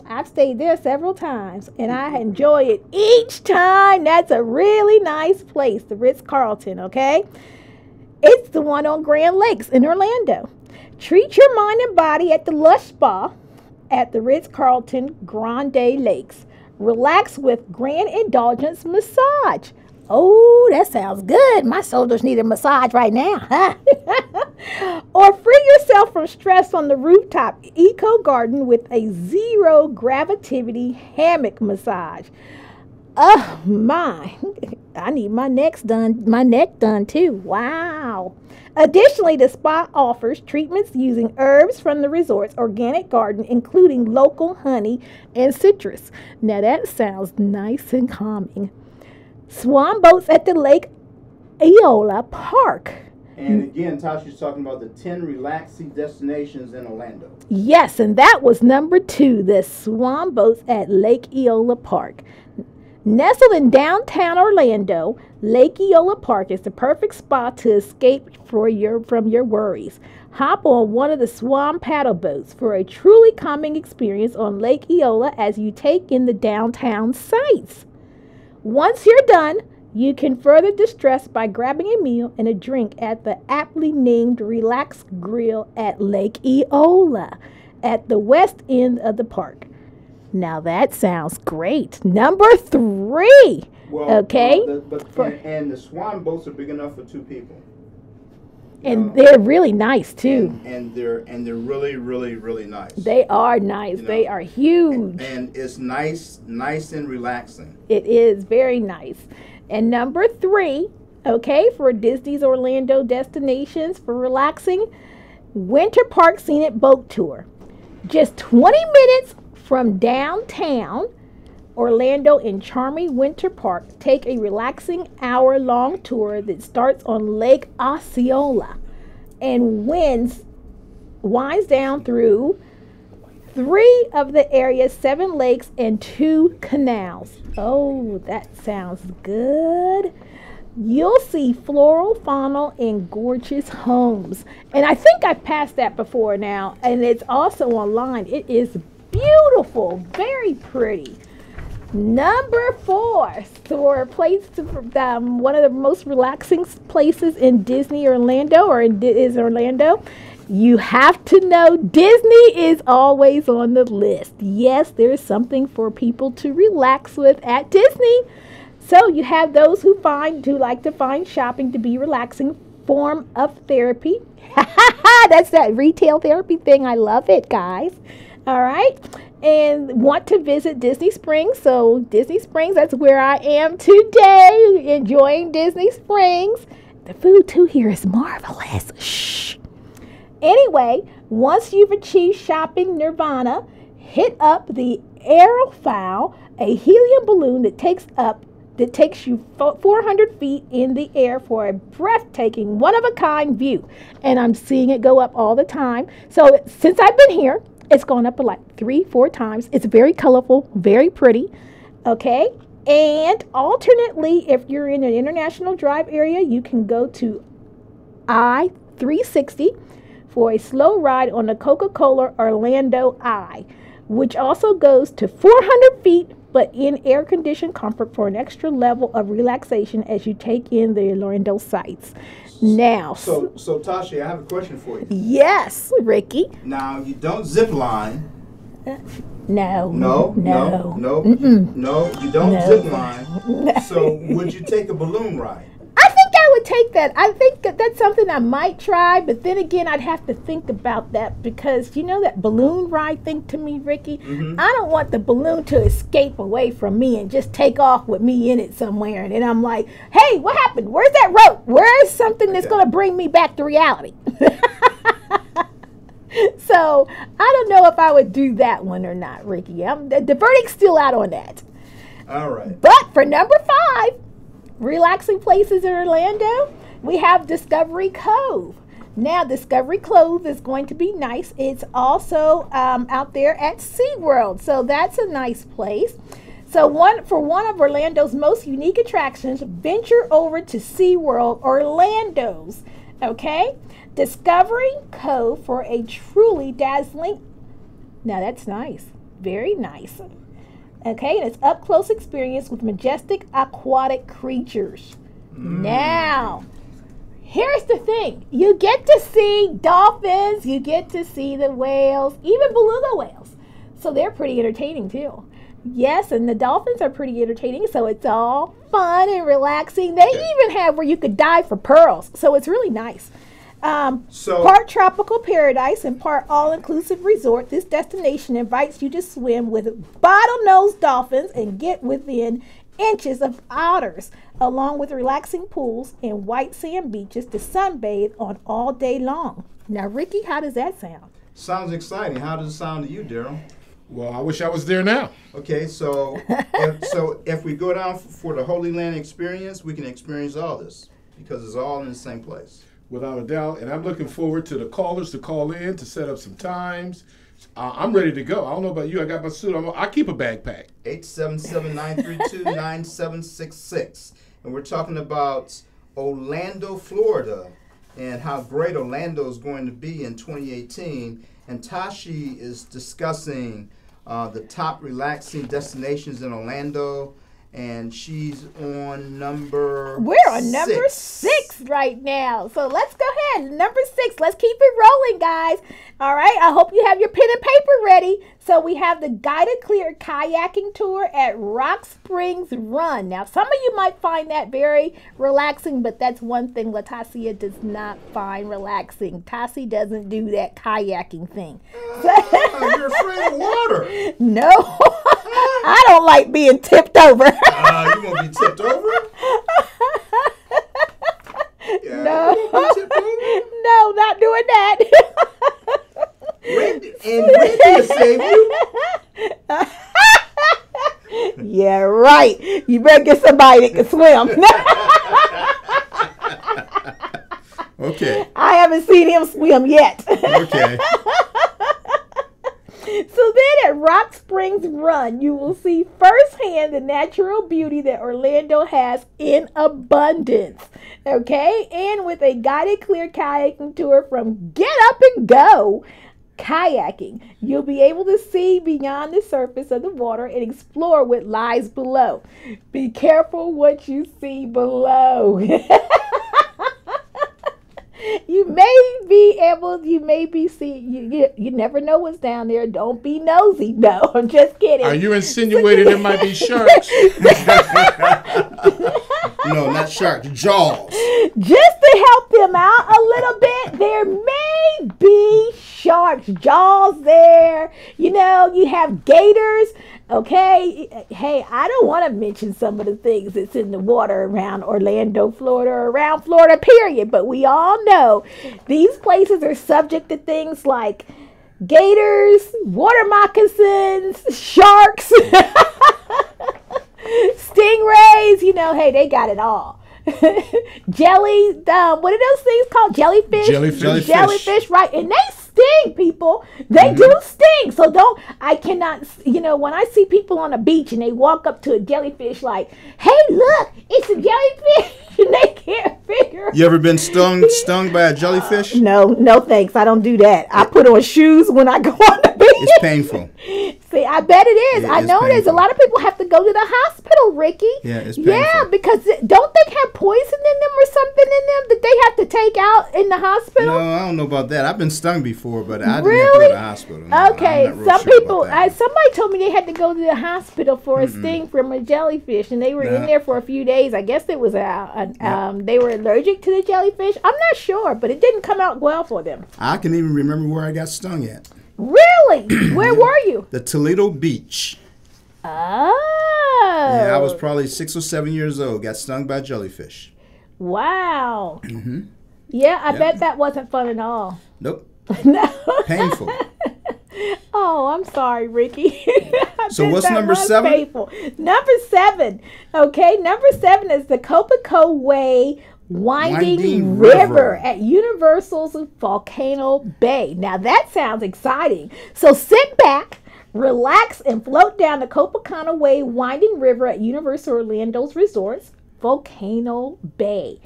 I've stayed there several times, and I enjoy it each time. That's a really nice place, the Ritz-Carlton, okay? It's the one on Grand Lakes in Orlando. Treat your mind and body at the Lush Spa at the Ritz-Carlton Grande Lakes. Relax with Grand Indulgence Massage. Oh, that sounds good. My shoulders need a massage right now. Or free yourself from stress on the rooftop Eco Garden with a zero gravity hammock massage. Oh my, I need my neck done too. Wow. Additionally, the spa offers treatments using herbs from the resort's organic garden, including local honey and citrus. Now that sounds nice and calming. Swan boats at the Lake Eola Park. And again, Tasha's talking about the 10 relaxing destinations in Orlando. Yes, and that was number 2, the swan boats at Lake Eola Park. Nestled in downtown Orlando, Lake Eola Park is the perfect spot to escape from your worries. Hop on one of the swan paddle boats for a truly calming experience on Lake Eola as you take in the downtown sights. Once you're done, you can further distress by grabbing a meal and a drink at the aptly named Relax Grill at Lake Eola at the west end of the park. Now that sounds great. Number 3. Okay. And the swan boats are big enough for 2 people. And they're really nice too. And they're really, really, really nice. They are nice. They are huge. And it's nice and relaxing. It is very nice. And number 3, okay, for Disney's Orlando destinations for relaxing, Winter Park Scenic Boat Tour. Just 20 minutes from downtown Orlando in charming Winter Park, take a relaxing hour-long tour that starts on Lake Osceola and winds down through 3 of the area's 7 lakes and 2 canals. Oh, that sounds good. You'll see floral, fauna, and gorgeous homes. And I think I've passed that before now, and it's also online. It is beautiful, very pretty. Number 4, for a place to, one of the most relaxing places in Disney Orlando, or is Orlando. You have to know Disney is always on the list. Yes, there's something for people to relax with at Disney. So you have those who like to find shopping to be relaxing form of therapy. That's that retail therapy thing. I love it, guys. All right. And want to visit Disney Springs. So Disney Springs, that's where I am today, enjoying Disney Springs. The food too here is marvelous. Shh. Anyway, once you've achieved shopping nirvana, hit up the Aerofowl, a helium balloon that takes you 400 feet in the air for a breathtaking, one-of-a-kind view. And I'm seeing it go up all the time. So since I've been here, it's gone up like 3-4 times. It's very colorful, very pretty. Okay. And alternately, if you're in an International Drive area, you can go to I-360 for a slow ride on the Coca-Cola Orlando Eye, which also goes to 400 feet, but in air-conditioned comfort for an extra level of relaxation as you take in the Orlando sights. Now, so Tasha, I have a question for you. Yes, Ricky. Now, you don't zip line, No, you don't zip line. So would you take a balloon ride? I think I would take that. I think that's something I might try, but then again, I'd have to think about that because you know that balloon ride thing to me, Ricky? I don't want the balloon to escape away from me and just take off with me in it somewhere. And then I'm like, hey, what happened? Where's that rope? Where's something that's going to bring me back to reality? So I don't know if I would do that one or not, Ricky. The verdict's still out on that. All right. But for number 5, relaxing places in Orlando, we have Discovery Cove. Now, Discovery Cove is going to be nice. It's also out there at SeaWorld, so that's a nice place. So for one of Orlando's most unique attractions, venture over to SeaWorld Orlando's, okay? Discovery Cove for a truly dazzling, now that's nice, very nice. Okay, and it's up-close experience with majestic aquatic creatures. Now, here's the thing. You get to see dolphins, you get to see the whales, even beluga whales. So they're pretty entertaining too. Yes, and the dolphins are pretty entertaining, so it's all fun and relaxing. They even have where you could dive for pearls, so it's really nice. Part tropical paradise and part all-inclusive resort, this destination invites you to swim with bottlenose dolphins and get within inches of otters, along with relaxing pools and white sand beaches to sunbathe on all day long. Now, Ricky, how does that sound? Sounds exciting. How does it sound to you, Daryl? Well, I wish I was there now. Okay, so if we go down for the Holy Land experience, we can experience all this because it's all in the same place. Without a doubt, and I'm looking forward to the callers to call in to set up some times. I'm ready to go. I don't know about you. I got my suit. I keep a backpack. 877-932-9766. And we're talking about Orlando, Florida, and how great Orlando is going to be in 2018. And TOSCI is discussing the top relaxing destinations in Orlando. And she's on number number 6 right now. So let's go ahead. Number 6. Let's keep it rolling, guys. All right. I hope you have your pen and paper ready. So we have the guided clear kayaking tour at Rock Springs Run. Now, some of you might find that very relaxing, but that's one thing Latasia does not find relaxing. Tassie doesn't do that kayaking thing. You're afraid of water. No. I don't like being tipped over. You want to be tipped over? No. No, not doing that. Randy will save you. Yeah, right. You better get somebody that can swim. Okay. I haven't seen him swim yet. Okay. So then at Rock Springs Run, you will see firsthand the natural beauty that Orlando has in abundance. Okay? And with a guided clear kayaking tour from Get Up and Go kayaking, you'll be able to see beyond the surface of the water and explore what lies below. Be careful what you see below. You never know what's down there. Don't be nosy. No, I'm just kidding. Are you insinuating there might be sharks? No, not sharks, jaws. Just to help them out a little bit, there may be sharks, jaws there. You know, you have gators. Okay, hey, I don't want to mention some of the things that's in the water around Orlando, Florida, or around Florida, period. But we all know these places are subject to things like gators, water moccasins, sharks, stingrays. You know, hey, they got it all. Jelly, what are those things called? Jellyfish? Jellyfish, right. And they sting, people. They do sting. So I cannot, when I see people on a beach and they walk up to a jellyfish like, hey, look, it's a jellyfish. And they can't figure. You ever been stung by a jellyfish? No thanks. I don't do that. I put on shoes when I go on the beach. It's painful. See, I bet it is. I know it is. A lot of people have to go to the hospital little, Ricky. Yeah, it's painful. Yeah, because don't they have poison in them or something in them that they have to take out in the hospital? No, I don't know about that. I've been stung before, but I didn't have to Really? go to the hospital. No, Okay, I'm not real some sure people, about that. somebody told me they had to go to the hospital for a sting from a jellyfish, and they were in there for a few days. I guess it was they were allergic to the jellyfish. I'm not sure, but it didn't come out well for them. I can even remember where I got stung at. Really? Where were you? The Toledo Beach. Oh. Yeah, I was probably 6 or 7 years old. Got stung by jellyfish. Wow. Mm-hmm. Yeah, I bet that wasn't fun at all. Nope. No. Painful. Oh, I'm sorry, Ricky. So what's number 7? Painful. Number 7. Okay, number 7 is the Copaco Way Winding River at Universal's Volcano Bay. Now that sounds exciting. So sit back, relax, and float down the Copacabana Way Winding River at Universal Orlando's Resorts, Volcano Bay.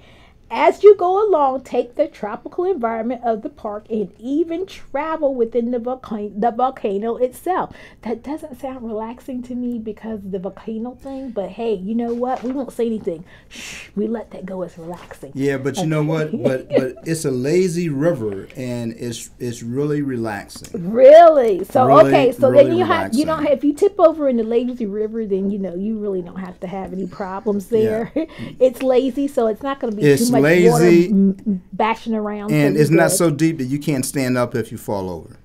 As you go along, take the tropical environment of the park and even travel within the volcano itself. That doesn't sound relaxing to me because of the volcano thing, but hey, you know what? We won't say anything. Shh, we let that go as relaxing. Yeah, but you know what? But it's a lazy river and it's really relaxing. Really? So Really, okay, so really then you relaxing. don't have, if you tip over in the lazy river, then you really don't have to have any problems there. Yeah. It's lazy, so it's not going to be It's too much lazy, water bashing around. and so it's you're not good. so deep that you can't stand up if you fall over.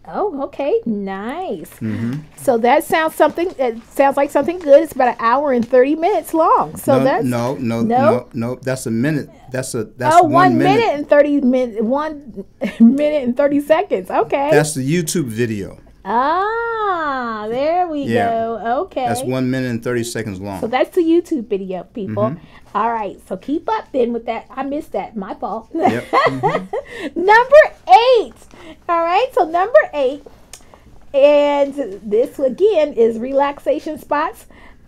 Oh, okay, nice. Mm-hmm. So that sounds something. It sounds like something good. It's about 1 hour and 30 minutes long. So no. That's a minute. That's 1 minute and 30 minutes. 1 minute and 30 seconds. Okay. That's the YouTube video. Ah, there we go. Okay. That's 1 minute and 30 seconds long. So that's the YouTube video, people. Mhm. All right. So keep up then with that. I missed that. My fault. Yep. Number 8. All right. So number 8. And this again is relaxation spots.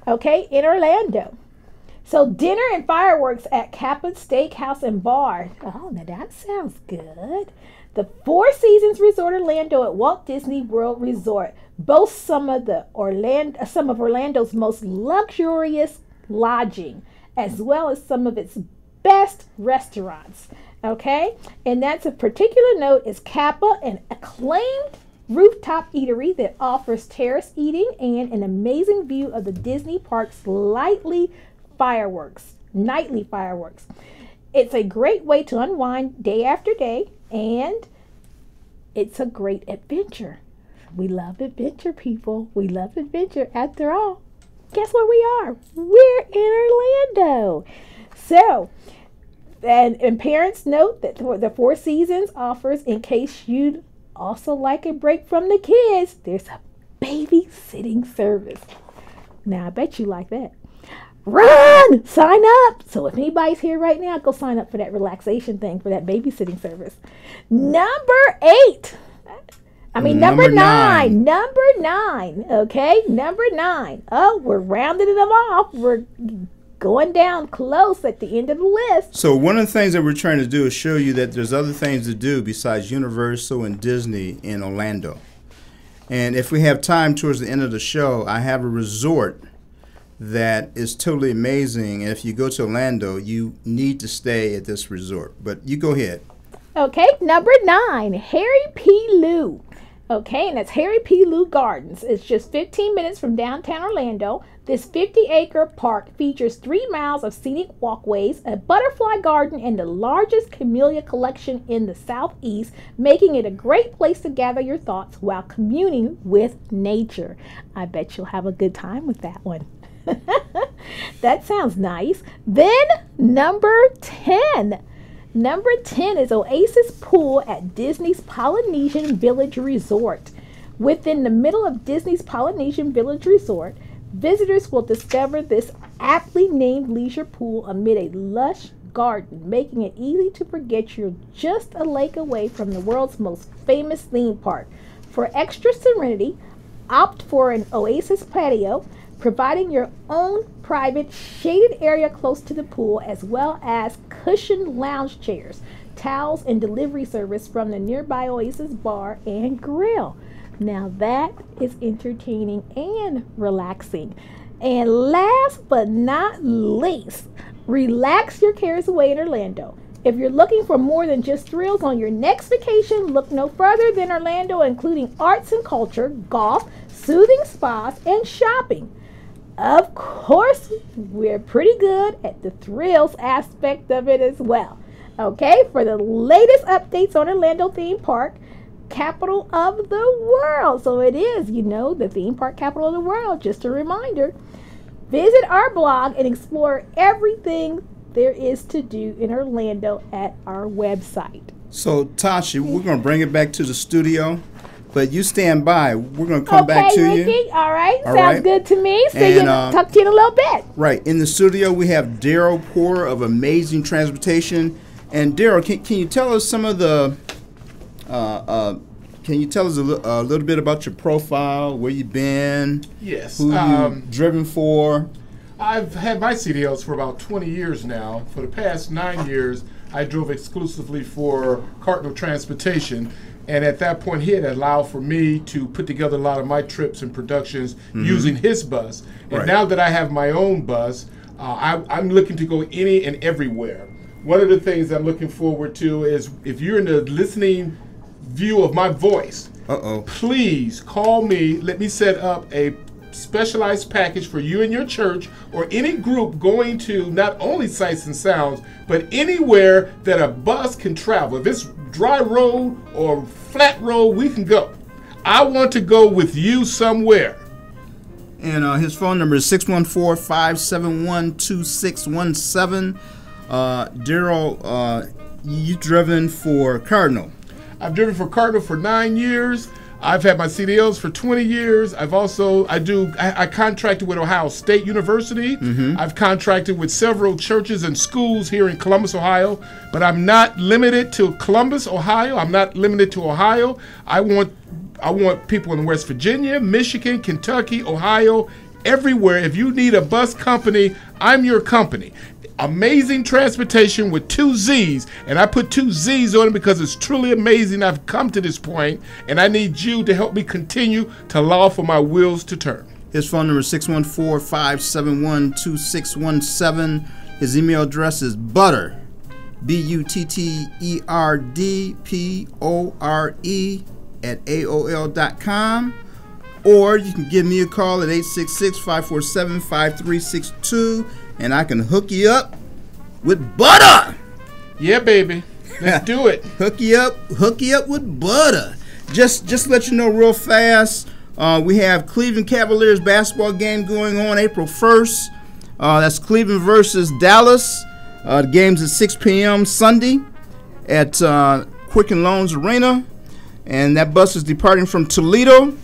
Okay. In Orlando. So dinner and fireworks at Kappa Steakhouse and Bar. Oh, now that sounds good. The Four Seasons Resort Orlando at Walt Disney World Resort boasts some of Orlando's most luxurious lodging, as well as some of its best restaurants. Okay, and that's of particular note is Kappa, an acclaimed rooftop eatery that offers terrace eating and an amazing view of the Disney park's nightly fireworks. It's a great way to unwind day after day, and it's a great adventure. We love adventure, people. We love adventure. After all, guess where we are? We're in Orlando. So, and parents note that the Four Seasons offers, in case you'd also like a break from the kids, there's a babysitting service. Now, I bet you like that. Run! Sign up! So if anybody's here right now, go sign up for that relaxation thing, for that babysitting service. Number 9. Number 9. Okay? Number 9. Oh, we're rounding them off. We're going down close at the end of the list. So one of the things that we're trying to do is show you that there's other things to do besides Universal and Disney in Orlando. And if we have time towards the end of the show, I have a resort that is totally amazing. And if you go to Orlando, you need to stay at this resort. But you go ahead. Okay, number 9, Harry P. Lou. Okay, and that's Harry P. Lou Gardens. It's just 15 minutes from downtown Orlando. This 50-acre park features 3 miles of scenic walkways, a butterfly garden, and the largest camellia collection in the Southeast, making it a great place to gather your thoughts while communing with nature. I bet you'll have a good time with that one. That sounds nice. Then number 10. Number 10 is Oasis Pool at Disney's Polynesian Village Resort. Within the middle of Disney's Polynesian Village Resort, visitors will discover this aptly named leisure pool amid a lush garden, making it easy to forget you're just a lake away from the world's most famous theme park. For extra serenity, opt for an Oasis patio, providing your own private shaded area close to the pool, as well as cushioned lounge chairs, towels, and delivery service from the nearby Oasis bar and grill. Now that is entertaining and relaxing. And last but not least, relax your cares away in Orlando. If you're looking for more than just thrills on your next vacation, look no further than Orlando, including arts and culture, golf, soothing spas, and shopping. Of course, we're pretty good at the thrills aspect of it as well. Okay, for the latest updates on Orlando Theme Park, capital of the world. So it is, the theme park capital of the world, just a reminder. Visit our blog and explore everything there is to do in Orlando at our website. So, Tasha, we're going to bring it back to the studio, but you stand by. We're going to come back to Ricky. you. All right. Sounds good to me. So you talk to you in a little bit. Right. In the studio, we have Daryl Poor of Amazing Transportation. And Daryl, can you tell us some of the, can you tell us a little bit about your profile, where you've been? Yes. Who you've driven for? I've had my CDLs for about 20 years now. For the past 9 years, I drove exclusively for Cardinal Transportation. And at that point, he had allowed for me to put together a lot of my trips and productions using his bus. And now that I have my own bus, I'm looking to go any and everywhere. One of the things I'm looking forward to is if you're in the listening view of my voice, please call me. Let me set up a specialized package for you and your church or any group going to not only Sights and Sounds, but anywhere that a bus can travel. If it's dry road or flat road, we can go. I want to go with you somewhere. And his phone number is 614-571-2617. Daryl, you've driven for Cardinal. I've driven for Cardinal for 9 years. I've had my CDLs for 20 years. I contracted with Ohio State University. I've contracted with several churches and schools here in Columbus, Ohio. But I'm not limited to Columbus, Ohio. I'm not limited to Ohio. I want people in West Virginia, Michigan, Kentucky, Ohio, everywhere. If you need a bus company, I'm your company. Amazing Transportation with 2 Z's, and I put 2 Z's on it because it's truly amazing I've come to this point, and I need you to help me continue to allow for my wheels to turn. His phone number is 614-571-2617. His email address is butter, BUTTERDPORE @AOL.com, or you can give me a call at 866-547-5362, and I can hook you up with butter. Yeah, baby. Let's do it. Hook you up with butter. Just let you know real fast, we have Cleveland Cavaliers basketball game going on April 1st. That's Cleveland versus Dallas. The game's at 6 p.m. Sunday at Quicken Loans Arena, and that bus is departing from Toledo.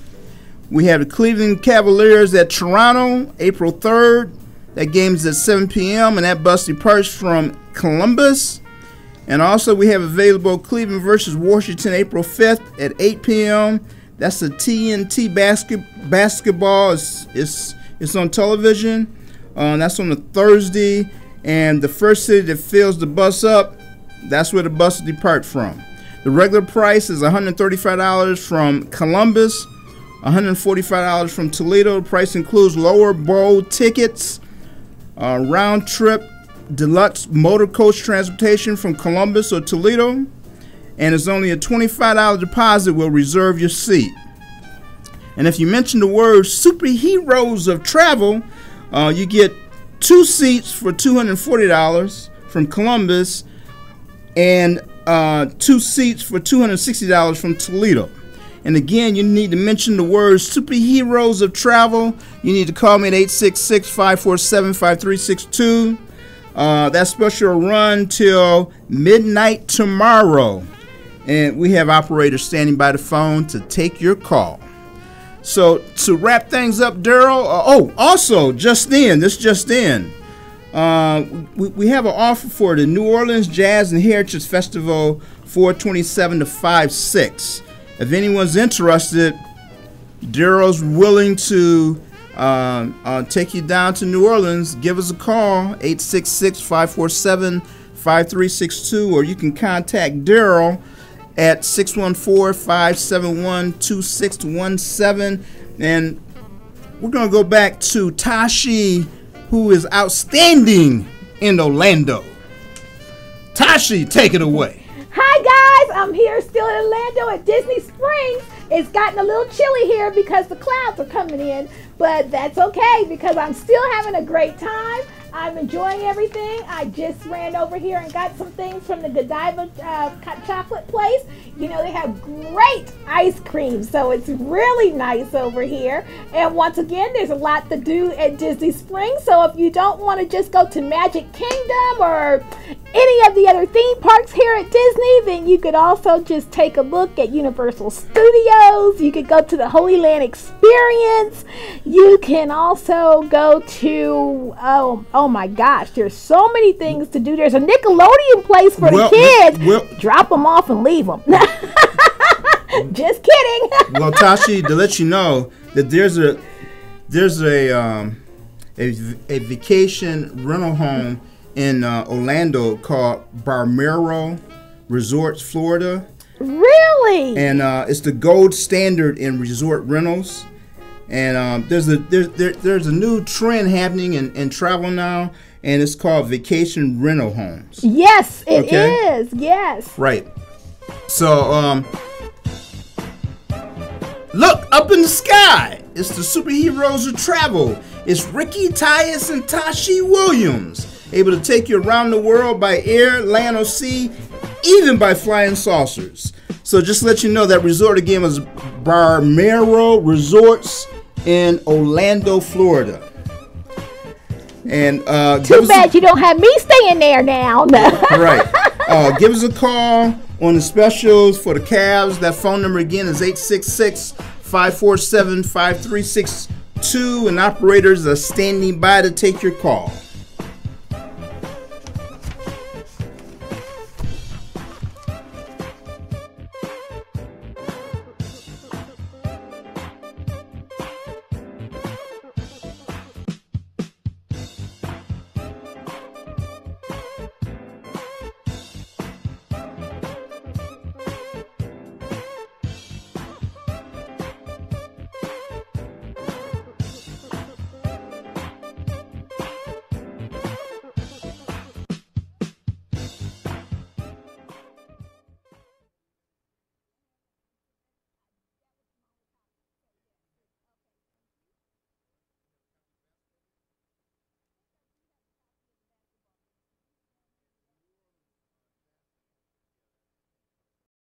We have the Cleveland Cavaliers at Toronto April 3rd. That game's at 7 p.m. and that bus departs from Columbus. And also we have available Cleveland versus Washington April 5th at 8 p.m. That's the TNT basketball. It's on television. That's on a Thursday. And the first city that fills the bus up, that's where the bus will depart from. The regular price is $135 from Columbus, $145 from Toledo. The price includes lower bowl tickets, round trip deluxe motor coach transportation from Columbus or Toledo, and it's only a $25 deposit will reserve your seat. And if you mention the word superheroes of travel, you get 2 seats for $240 from Columbus and 2 seats for $260 from Toledo. And again, you need to mention the words superheroes of travel. You need to call me at 866-547-5362. That special will run till midnight tomorrow. And we have operators standing by the phone to take your call. So to wrap things up, Daryl, also, just in, we have an offer for the New Orleans Jazz and Heritage Festival 4/27 to 5/6. If anyone's interested, Daryl's willing to take you down to New Orleans. Give us a call, 866-547-5362, or you can contact Daryl at 614-571-2617. And we're going to go back to TOSCI, who is outstanding in Orlando. TOSCI, take it away. Hi guys, I'm here still in Orlando at Disney Springs. It's gotten a little chilly here because the clouds are coming in, but that's okay because I'm still having a great time. I'm enjoying everything. I just ran over here and got some things from the Godiva chocolate place. You know, they have great ice cream, so it's really nice over here. And once again, there's a lot to do at Disney Springs, so if you don't want to just go to Magic Kingdom or any of the other theme parks here at Disney, then you could also just take a look at Universal Studios. You could go to the Holy Land Experience. You can also go to, oh my gosh, there's so many things to do. There's a Nickelodeon place for the kids. Drop them off and leave them. Just kidding. Well, TOSCI, to let you know that there's a vacation rental home in Orlando called Balmoral Resorts, Florida. Really? And it's the gold standard in resort rentals. And there's a new trend happening in travel now, and it's called vacation rental homes. Yes, it is. Yes. Right. So look up in the sky. It's the superheroes of travel. It's Ricky, Tyus, and TOSCI Williams, able to take you around the world by air, land, or sea, even by flying saucers. So just to let you know, that resort again was Balmoral Resorts in Orlando, Florida. And too bad you don't have me staying there now. Right. Give us a call on the specials for the cabs. That phone number again is 866-547-5362, and operators are standing by to take your call.